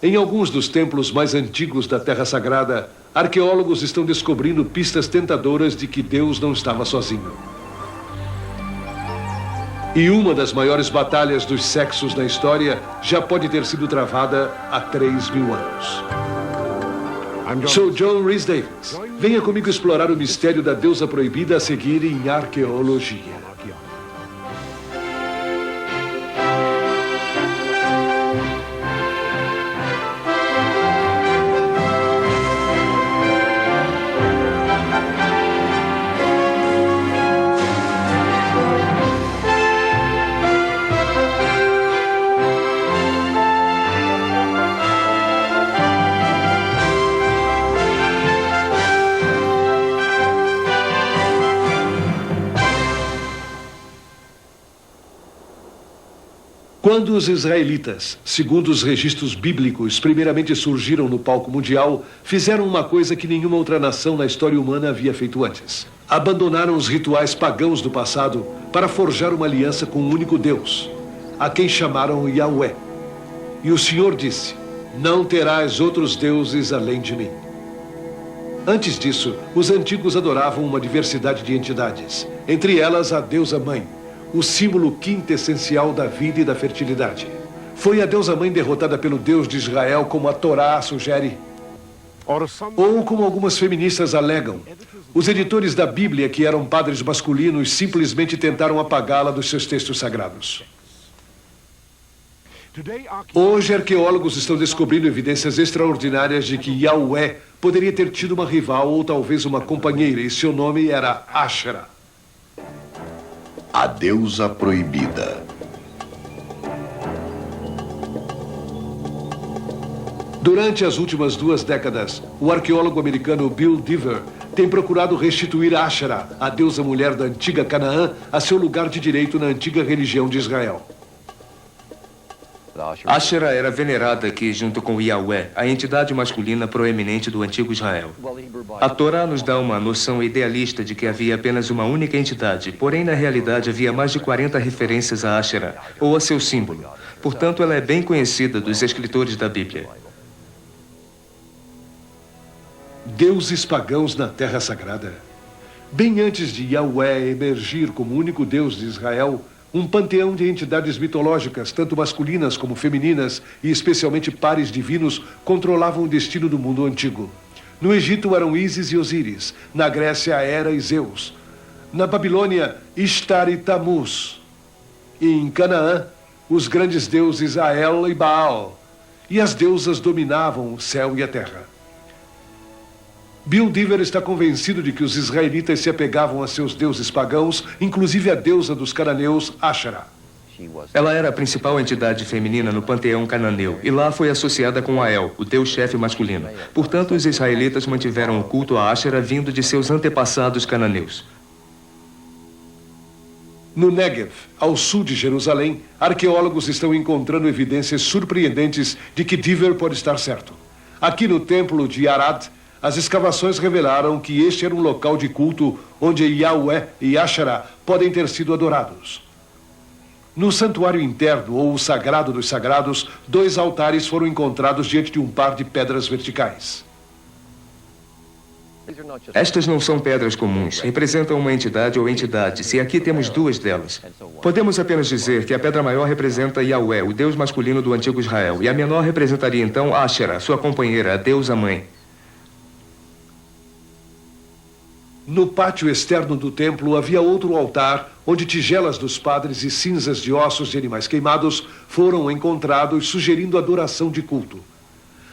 Em alguns dos templos mais antigos da Terra Sagrada, arqueólogos estão descobrindo pistas tentadoras de que Deus não estava sozinho. E uma das maiores batalhas dos sexos na história já pode ter sido travada há 3.000 anos. Sou John Rhys Davies. Venha comigo explorar o mistério da deusa proibida a seguir em arqueologia. Quando os israelitas, segundo os registros bíblicos, primeiramente surgiram no palco mundial, fizeram uma coisa que nenhuma outra nação na história humana havia feito antes. Abandonaram os rituais pagãos do passado para forjar uma aliança com um único Deus, a quem chamaram Yahweh. E o Senhor disse: "Não terás outros deuses além de mim." Antes disso, os antigos adoravam uma diversidade de entidades, entre elas a deusa mãe, o símbolo quintessencial da vida e da fertilidade. Foi a deusa-mãe derrotada pelo Deus de Israel, como a Torá sugere. Ou como algumas feministas alegam, os editores da Bíblia, que eram padres masculinos, simplesmente tentaram apagá-la dos seus textos sagrados. Hoje, arqueólogos estão descobrindo evidências extraordinárias de que Yahweh poderia ter tido uma rival ou talvez uma companheira, e seu nome era Asherah. A deusa proibida. Durante as últimas 2 décadas, o arqueólogo americano Bill Dever tem procurado restituir Asherah, a deusa mulher da antiga Canaã, a seu lugar de direito na antiga religião de Israel. Asherah era venerada aqui junto com Yahweh, a entidade masculina proeminente do antigo Israel. A Torá nos dá uma noção idealista de que havia apenas uma única entidade, porém na realidade havia mais de 40 referências a Asherah, ou a seu símbolo. Portanto, ela é bem conhecida dos escritores da Bíblia. Deuses pagãos na Terra Sagrada. Bem antes de Yahweh emergir como único Deus de Israel, um panteão de entidades mitológicas, tanto masculinas como femininas, e especialmente pares divinos, controlavam o destino do mundo antigo. No Egito eram Ísis e Osíris, na Grécia Hera e Zeus, na Babilônia Ishtar e Tamuz, e em Canaã os grandes deuses Ael e Baal, e as deusas dominavam o céu e a terra. Bill Dever está convencido de que os israelitas se apegavam a seus deuses pagãos, inclusive a deusa dos cananeus, Asherah. Ela era a principal entidade feminina no panteão cananeu, e lá foi associada com Ael, o deus-chefe masculino. Portanto, os israelitas mantiveram o culto a Asherah vindo de seus antepassados cananeus. No Negev, ao sul de Jerusalém, arqueólogos estão encontrando evidências surpreendentes de que Dever pode estar certo. Aqui no templo de Arad, as escavações revelaram que este era um local de culto onde Yahweh e Asherah podem ter sido adorados. No santuário interno, ou o sagrado dos sagrados, 2 altares foram encontrados diante de um par de pedras verticais. Estas não são pedras comuns, representam uma entidade ou entidades, e aqui temos 2 delas. Podemos apenas dizer que a pedra maior representa Yahweh, o deus masculino do antigo Israel, e a menor representaria então Asherah, sua companheira, a deusa-mãe. No pátio externo do templo havia outro altar, onde tigelas dos padres e cinzas de ossos de animais queimados foram encontrados, sugerindo adoração de culto.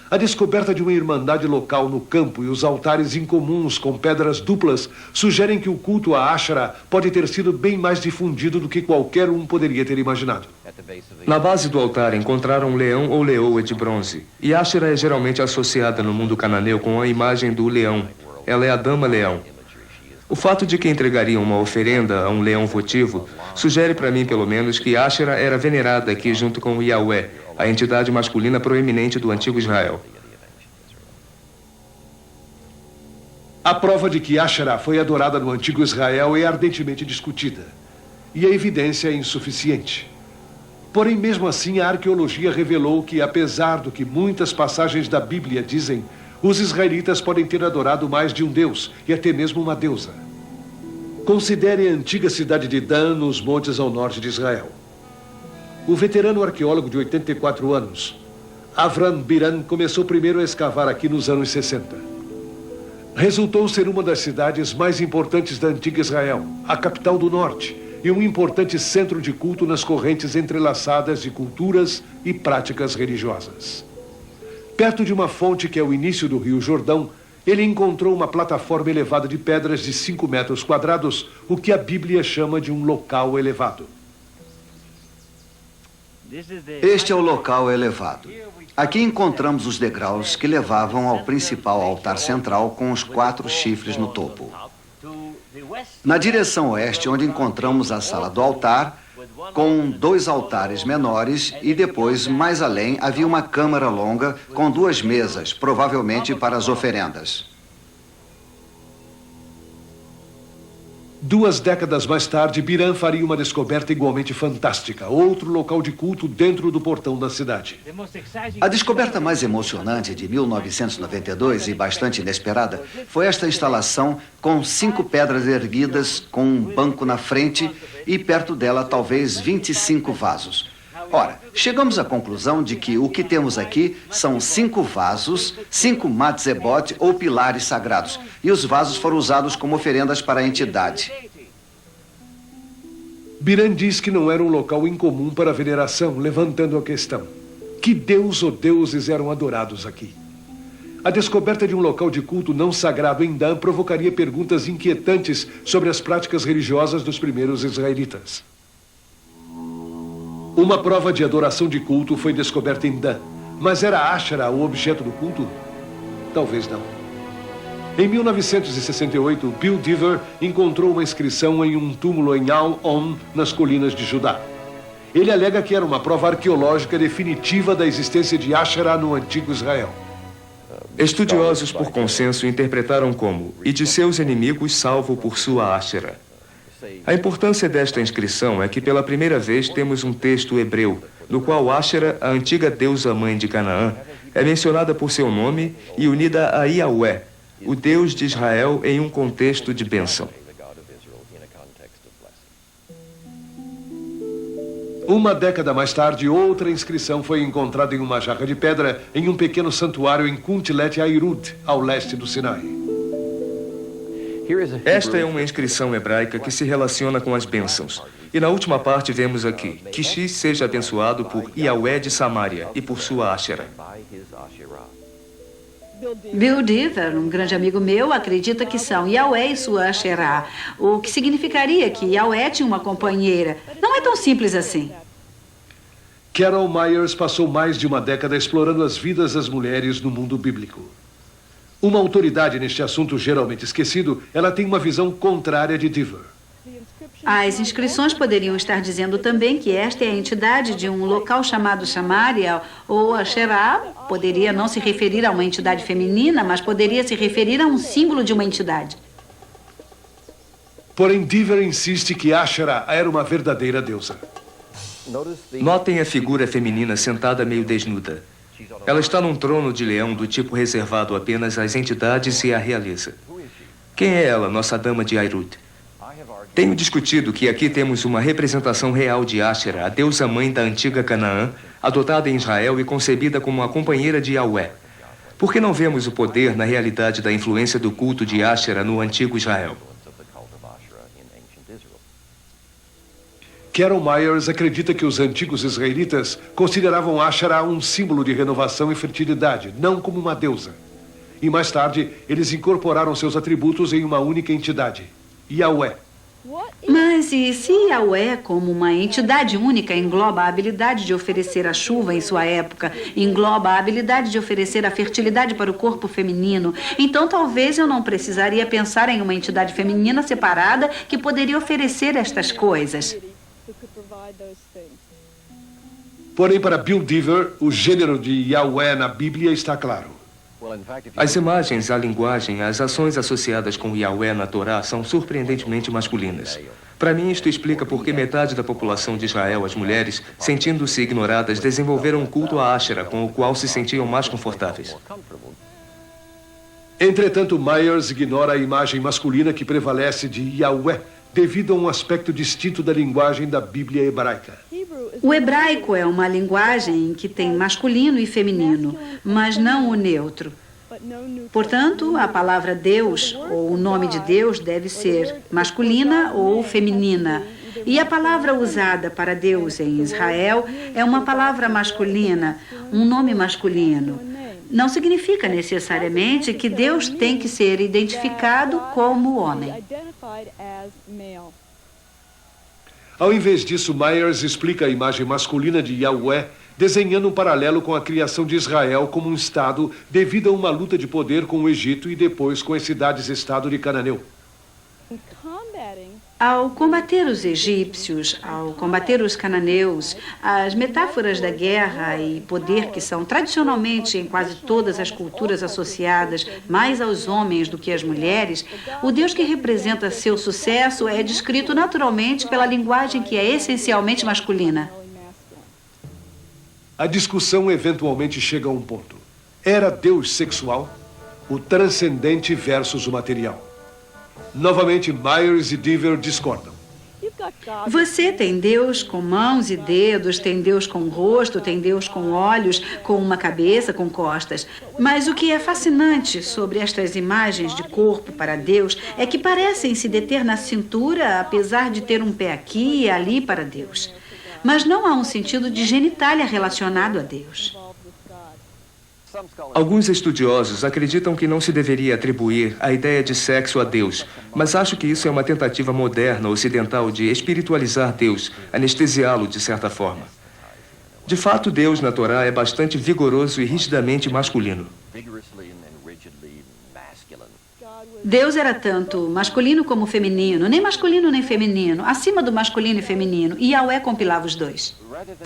A descoberta de uma irmandade local no campo e os altares incomuns com pedras duplas sugerem que o culto a Asherah pode ter sido bem mais difundido do que qualquer um poderia ter imaginado. Na base do altar encontraram um leão ou leoa de bronze, e Asherah é geralmente associada no mundo cananeu com a imagem do leão. Ela é a dama-leão. O fato de que entregariam uma oferenda a um leão votivo sugere para mim, pelo menos, que Asherah era venerada aqui junto com Yahweh, a entidade masculina proeminente do antigo Israel. A prova de que Asherah foi adorada no antigo Israel é ardentemente discutida, e a evidência é insuficiente. Porém, mesmo assim, a arqueologia revelou que, apesar do que muitas passagens da Bíblia dizem, os israelitas podem ter adorado mais de um deus e até mesmo uma deusa. Considere a antiga cidade de Dan, nos montes ao norte de Israel. O veterano arqueólogo de 84 anos, Avram Biran, começou primeiro a escavar aqui nos anos 60. Resultou ser uma das cidades mais importantes da antiga Israel, a capital do norte, e um importante centro de culto nas correntes entrelaçadas de culturas e práticas religiosas. Perto de uma fonte que é o início do Rio Jordão, ele encontrou uma plataforma elevada de pedras de 5 metros quadrados, o que a Bíblia chama de um local elevado. Este é o local elevado. Aqui encontramos os degraus que levavam ao principal altar central com os 4 chifres no topo. Na direção oeste, onde encontramos a sala do altar, com 2 altares menores, e depois, mais além, havia uma câmara longa com 2 mesas, provavelmente para as oferendas. 2 décadas mais tarde, Biran faria uma descoberta igualmente fantástica, outro local de culto dentro do portão da cidade. A descoberta mais emocionante de 1992 e bastante inesperada foi esta instalação com 5 pedras erguidas com um banco na frente e perto dela talvez 25 vasos. Ora, chegamos à conclusão de que o que temos aqui são 5 vasos, 5 matzebot ou pilares sagrados, e os vasos foram usados como oferendas para a entidade. Biran diz que não era um local incomum para a veneração, levantando a questão: que deus ou deuses eram adorados aqui? A descoberta de um local de culto não sagrado em Dan provocaria perguntas inquietantes sobre as práticas religiosas dos primeiros israelitas. Uma prova de adoração de culto foi descoberta em Dan, mas era Asherah o objeto do culto? Talvez não. Em 1968, Bill Dever encontrou uma inscrição em um túmulo em Al-On, nas colinas de Judá. Ele alega que era uma prova arqueológica definitiva da existência de Asherah no antigo Israel. Estudiosos, por consenso, interpretaram como "e de seus inimigos salvo por sua Asherah". A importância desta inscrição é que pela primeira vez temos um texto hebreu, no qual Asherah, a antiga deusa-mãe de Canaã, é mencionada por seu nome e unida a Yahweh, o Deus de Israel, em um contexto de bênção. Uma década mais tarde, outra inscrição foi encontrada em uma jarra de pedra em um pequeno santuário em Kuntilet Airud, ao leste do Sinai. Esta é uma inscrição hebraica que se relaciona com as bênçãos. E na última parte vemos aqui: que X seja abençoado por Yahweh de Samaria e por sua Asherah. Bill Dever, um grande amigo meu, acredita que são Yahweh e sua Asherah, o que significaria que Yahweh tinha uma companheira. Não é tão simples assim. Carol Myers passou mais de uma década explorando as vidas das mulheres no mundo bíblico. Uma autoridade neste assunto geralmente esquecido, ela tem uma visão contrária de Dever. As inscrições poderiam estar dizendo também que esta é a entidade de um local chamado Samaria, ou Asherah poderia não se referir a uma entidade feminina, mas poderia se referir a um símbolo de uma entidade. Porém, Dever insiste que Asherah era uma verdadeira deusa. Notem a figura feminina sentada meio desnuda. Ela está num trono de leão do tipo reservado apenas às entidades e à realeza. Quem é ela, nossa dama de Airut? Tenho discutido que aqui temos uma representação real de Asherah, a deusa-mãe da antiga Canaã, adotada em Israel e concebida como a companheira de Yahweh. Por que não vemos o poder na realidade da influência do culto de Asherah no antigo Israel? Carol Myers acredita que os antigos israelitas consideravam Asherah um símbolo de renovação e fertilidade, não como uma deusa. E mais tarde, eles incorporaram seus atributos em uma única entidade, Yahweh. Mas e se Yahweh, como uma entidade única, engloba a habilidade de oferecer a chuva em sua época, engloba a habilidade de oferecer a fertilidade para o corpo feminino, então talvez eu não precisaria pensar em uma entidade feminina separada que poderia oferecer estas coisas. Porém, para Bill Dever, o gênero de Yahweh na Bíblia está claro. As imagens, a linguagem, as ações associadas com Yahweh na Torá são surpreendentemente masculinas. Para mim, isto explica por que metade da população de Israel, as mulheres, sentindo-se ignoradas, desenvolveram um culto a Asherah, com o qual se sentiam mais confortáveis. Entretanto, Myers ignora a imagem masculina que prevalece de Yahweh, devido a um aspecto distinto da linguagem da Bíblia hebraica. O hebraico é uma linguagem que tem masculino e feminino, mas não o neutro. Portanto, a palavra Deus, ou o nome de Deus, deve ser masculina ou feminina. E a palavra usada para Deus em Israel é uma palavra masculina, um nome masculino. Não significa necessariamente que Deus tem que ser identificado como homem. Ao invés disso, Myers explica a imagem masculina de Yahweh, desenhando um paralelo com a criação de Israel como um Estado devido a uma luta de poder com o Egito e depois com as cidades-estado de Cananeu. Ao combater os egípcios, ao combater os cananeus, as metáforas da guerra e poder que são tradicionalmente em quase todas as culturas associadas mais aos homens do que às mulheres, o Deus que representa seu sucesso é descrito naturalmente pela linguagem que é essencialmente masculina. A discussão eventualmente chega a um ponto. Era Deus sexual? O transcendente versus o material. Novamente, Myers e Deaver discordam. Você tem Deus com mãos e dedos, tem Deus com rosto, tem Deus com olhos, com uma cabeça, com costas. Mas o que é fascinante sobre estas imagens de corpo para Deus é que parecem se deter na cintura, apesar de ter um pé aqui e ali para Deus. Mas não há um sentido de genitália relacionado a Deus. Alguns estudiosos acreditam que não se deveria atribuir a ideia de sexo a Deus, mas acho que isso é uma tentativa moderna ocidental de espiritualizar Deus, anestesiá-lo de certa forma. De fato, Deus na Torá é bastante vigoroso e rigidamente masculino. Deus era tanto masculino como feminino, nem masculino nem feminino, acima do masculino e feminino, e Yahweh compilava os dois.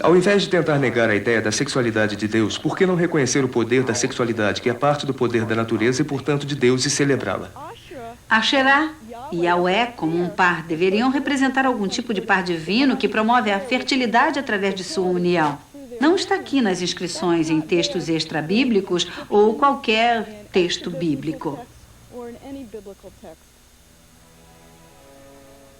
Ao invés de tentar negar a ideia da sexualidade de Deus, por que não reconhecer o poder da sexualidade, que é parte do poder da natureza e, portanto, de Deus, e celebrá-la? Asherah e Yahweh, como um par, deveriam representar algum tipo de par divino que promove a fertilidade através de sua união. Não está aqui nas inscrições em textos extra-bíblicos ou qualquer texto bíblico. or in any biblical text.